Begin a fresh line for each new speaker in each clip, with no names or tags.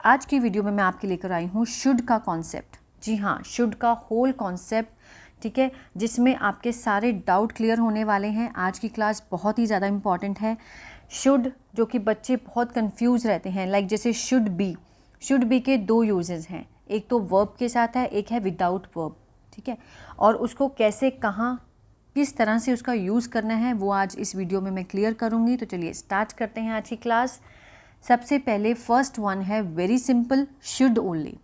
आज की वीडियो में मैं आपके लेकर आई हूँ शुड का कॉन्सेप्ट। जी हाँ, शुड का होल कॉन्सेप्ट, ठीक है, जिसमें आपके सारे डाउट क्लियर होने वाले हैं। आज की क्लास बहुत ही ज़्यादा इम्पॉर्टेंट है। शुड, जो कि बच्चे बहुत कंफ्यूज रहते हैं, लाइक जैसे शुड बी के दो यूजेस हैं, एक तो वर्ब के साथ है, एक है विदाउट वर्ब, ठीक है। और उसको कैसे, कहाँ, किस तरह से उसका यूज़ करना है वो आज इस वीडियो में मैं क्लियर करूँगी। तो चलिए स्टार्ट करते हैं आज की क्लास। सबसे पहले फर्स्ट वन है very simple, should only.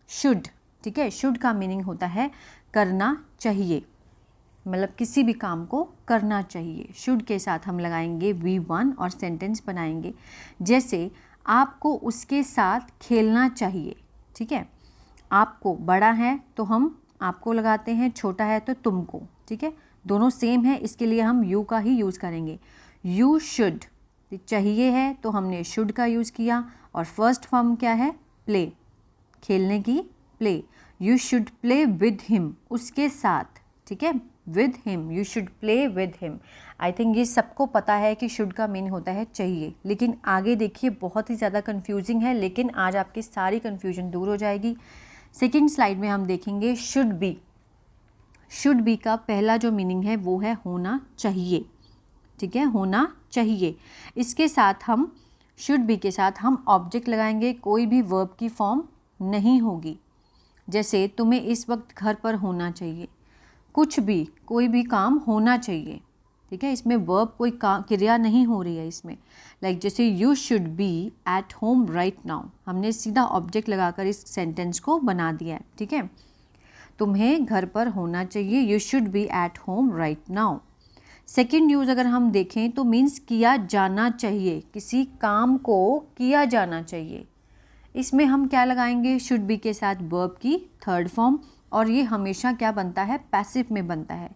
Should, ठीक है, शुड का मीनिंग होता है करना चाहिए, मतलब किसी भी काम को करना चाहिए। शुड के साथ हम लगाएंगे V1 और सेंटेंस बनाएंगे, जैसे आपको उसके साथ खेलना चाहिए, ठीक है। आपको बड़ा है तो हम आपको लगाते हैं, छोटा है तो तुमको, ठीक है, दोनों सेम है, इसके लिए हम यू का ही यूज़ करेंगे। यू शुड, चाहिए है तो हमने शुड का यूज़ किया। और फर्स्ट फॉर्म क्या है? प्ले, खेलने की play. You should play with him, उसके साथ, ठीक है, with him, you should play with him. I think ये सबको पता है कि शुड का मीन होता है चाहिए, लेकिन आगे देखिए बहुत ही ज़्यादा कन्फ्यूजिंग है, लेकिन आज आपकी सारी कन्फ्यूजन दूर हो जाएगी। सेकेंड स्लाइड में हम देखेंगे शुड बी। शुड बी का पहला जो मीनिंग है वो है होना चाहिए, ठीक है, होना चाहिए। इसके साथ हम शुड बी के साथ हम ऑब्जेक्ट लगाएंगे, कोई भी वर्ब की फॉर्म नहीं होगी। जैसे तुम्हें इस वक्त घर पर होना चाहिए, कुछ भी, कोई भी काम होना चाहिए, ठीक है, इसमें वर्ब कोई क्रिया नहीं हो रही है इसमें। लाइक जैसे you should be at home right now, हमने सीधा ऑब्जेक्ट लगाकर इस सेंटेंस को बना दिया है, ठीक है। तुम्हें घर पर होना चाहिए, you should be at home right now. Second use अगर हम देखें तो मीन्स किया जाना चाहिए, किसी काम को किया जाना चाहिए। इसमें हम क्या लगाएंगे? शुड बी के साथ वर्ब की थर्ड फॉर्म, और ये हमेशा क्या बनता है? पैसिव में बनता है,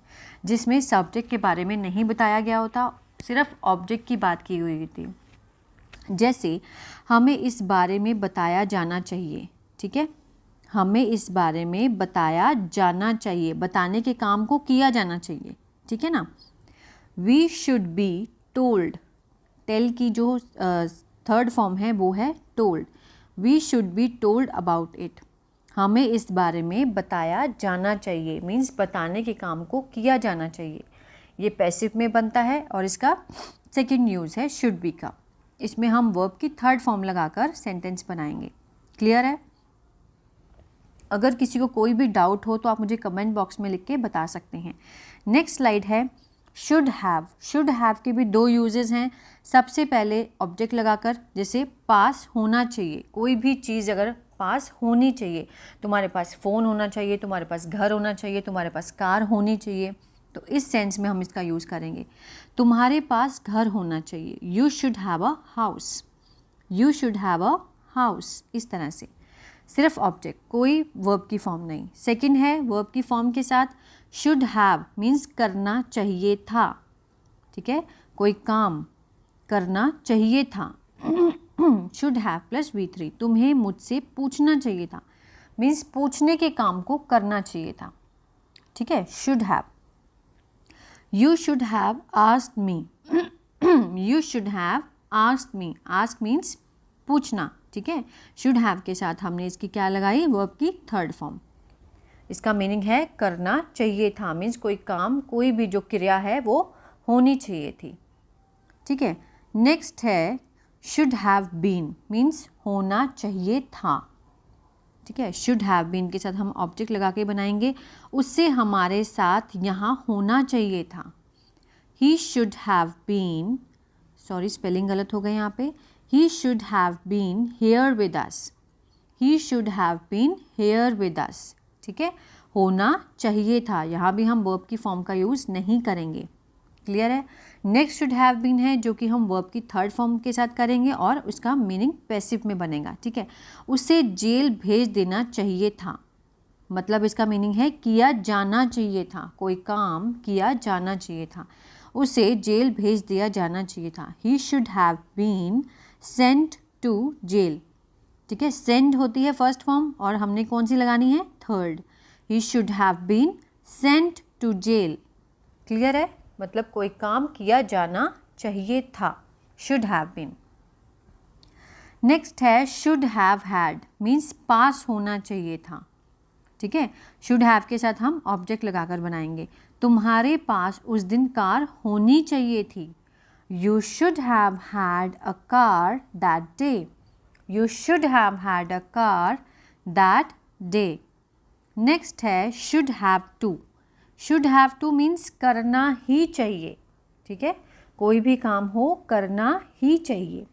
जिसमें सब्जेक्ट के बारे में नहीं बताया गया होता, सिर्फ ऑब्जेक्ट की बात की हुई थी। जैसे हमें इस बारे में बताया जाना चाहिए, ठीक है, हमें इस बारे में बताया जाना चाहिए, बताने के काम को किया जाना चाहिए, ठीक है ना। We should be told, tell की जो थर्ड फॉर्म है वो है told. We should be told about it, हमें इस बारे में बताया जाना चाहिए, मीन्स बताने के काम को किया जाना चाहिए। ये पैसिव में बनता है और इसका सेकंड यूज़ है शुड बी का। इसमें हम वर्ब की थर्ड फॉर्म लगाकर सेंटेंस बनाएंगे। क्लियर है? अगर किसी को कोई भी डाउट हो तो आप मुझे कमेंट बॉक्स में लिख के बता सकते हैं। नेक्स्ट स्लाइड है शुड हैव। शुड हैव के भी दो यूजेस हैं। सबसे पहले ऑब्जेक्ट लगाकर, जैसे पास होना चाहिए, कोई भी चीज़ अगर पास होनी चाहिए, तुम्हारे पास फ़ोन होना चाहिए, तुम्हारे पास घर होना चाहिए, तुम्हारे पास कार होनी चाहिए, तो इस सेंस में हम इसका यूज़ करेंगे। तुम्हारे पास घर होना चाहिए, you should have a house, you should have a house, इस तरह से। सिर्फ ऑब्जेक्ट, कोई वर्ब की फॉर्म नहीं। सेकंड है वर्ब की फॉर्म के साथ शुड हैव, मीन्स करना चाहिए था, ठीक है, कोई काम करना चाहिए था। शुड हैव प्लस V3, तुम्हें मुझसे पूछना चाहिए था, मीन्स पूछने के काम को करना चाहिए था, ठीक है, should have. You should have asked me, you should have asked me, ask means पूछना, ठीक है। शुड हैव के साथ हमने इसकी क्या लगाई? वर्ब की थर्ड फॉर्म। इसका मीनिंग है करना चाहिए था, मीन्स कोई काम, कोई भी जो क्रिया है वो होनी चाहिए थी, ठीक है। नेक्स्ट है शुड हैव बीन, मीन्स होना चाहिए था, ठीक है। शुड हैव बीन के साथ हम ऑब्जेक्ट लगा के बनाएंगे, उससे हमारे साथ यहाँ होना चाहिए था। He should have been, sorry spelling गलत हो गई यहाँ पे, he should have been here with us, he should have been here with us, ठीक है, होना चाहिए था। यहाँ भी हम वर्ब की फॉर्म का यूज़ नहीं करेंगे। क्लियर है? नेक्स्ट शुड हैव बीन है, जो कि हम वर्ब की थर्ड फॉर्म के साथ करेंगे और उसका मीनिंग पैसिव में बनेगा, ठीक है। उसे जेल भेज देना चाहिए था, मतलब इसका मीनिंग है किया जाना चाहिए था, कोई काम किया जाना चाहिए था, उसे जेल भेज दिया जाना चाहिए था। He should have been sent to jail, ठीक है, सेंड होती है फर्स्ट फॉर्म और हमने कौन सी लगानी है? Third. He should have been sent to jail. Clear है? मतलब कोई काम किया जाना चाहिए था, शुड हैव बीन। नेक्स्ट है शुड हैव हैड, मीन्स पास होना चाहिए था, ठीक है। शुड हैव के साथ हम ऑब्जेक्ट लगाकर बनाएंगे। तुम्हारे पास उस दिन कार होनी चाहिए थी। You should have had a car that day. You should have had a car that day. Next है should have to. Should have to means करना ही चाहिए, ठीक है। कोई भी काम हो करना ही चाहिए।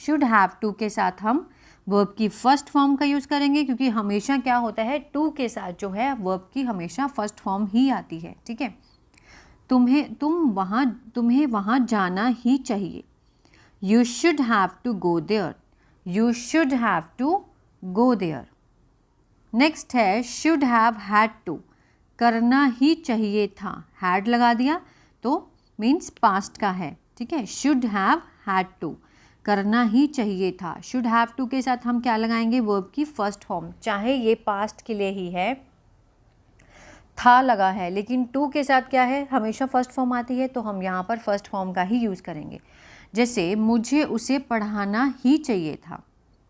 शुड हैव टू के साथ हम वर्ब की फर्स्ट फॉर्म का यूज़ करेंगे, क्योंकि हमेशा क्या होता है टू के साथ जो है वर्ब की हमेशा फर्स्ट फॉर्म ही आती है, ठीक है। तुम्हें वहाँ जाना ही चाहिए। You should have to go there. You should have to go there. Next है शुड हैव हैड टू, करना ही चाहिए था, हैड लगा दिया तो मीन्स पास्ट का है, ठीक है। शुड हैव हैड टू, करना ही चाहिए था। शुड हैव टू के साथ हम क्या लगाएंगे, वर्ब की फर्स्ट फॉर्म, चाहे ये पास्ट के लिए ही है, था लगा है, लेकिन टू के साथ क्या है हमेशा फर्स्ट फॉर्म आती है, तो हम यहाँ पर फर्स्ट फॉर्म का ही यूज़ करेंगे। जैसे मुझे उसे पढ़ाना ही चाहिए था,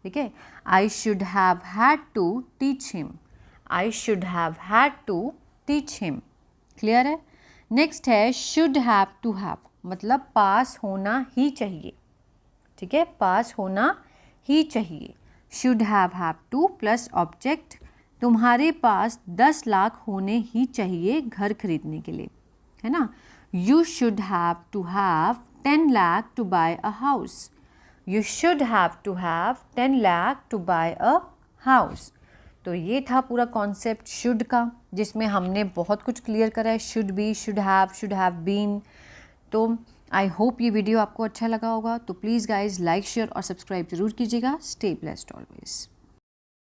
ठीक है। I should have had to teach him. I should have had to teach him. Clear है। नेक्स्ट है शुड हैव टू हैव, मतलब पास होना ही चाहिए, ठीक है, पास होना ही चाहिए। Should have two plus object, तुम्हारे पास 10 लाख होने ही चाहिए घर खरीदने के लिए, है ना। You should have to have 10 lakh to buy a house. You should have to have 10 lakh to buy a house. तो ये था पूरा कॉन्सेप्ट शुड का, जिसमें हमने बहुत कुछ क्लियर करा है। Should be, should have been. तो आई होप ये वीडियो आपको अच्छा लगा होगा। तो प्लीज़ गाइज लाइक शेयर और सब्सक्राइब जरूर कीजिएगा। Stay blessed always.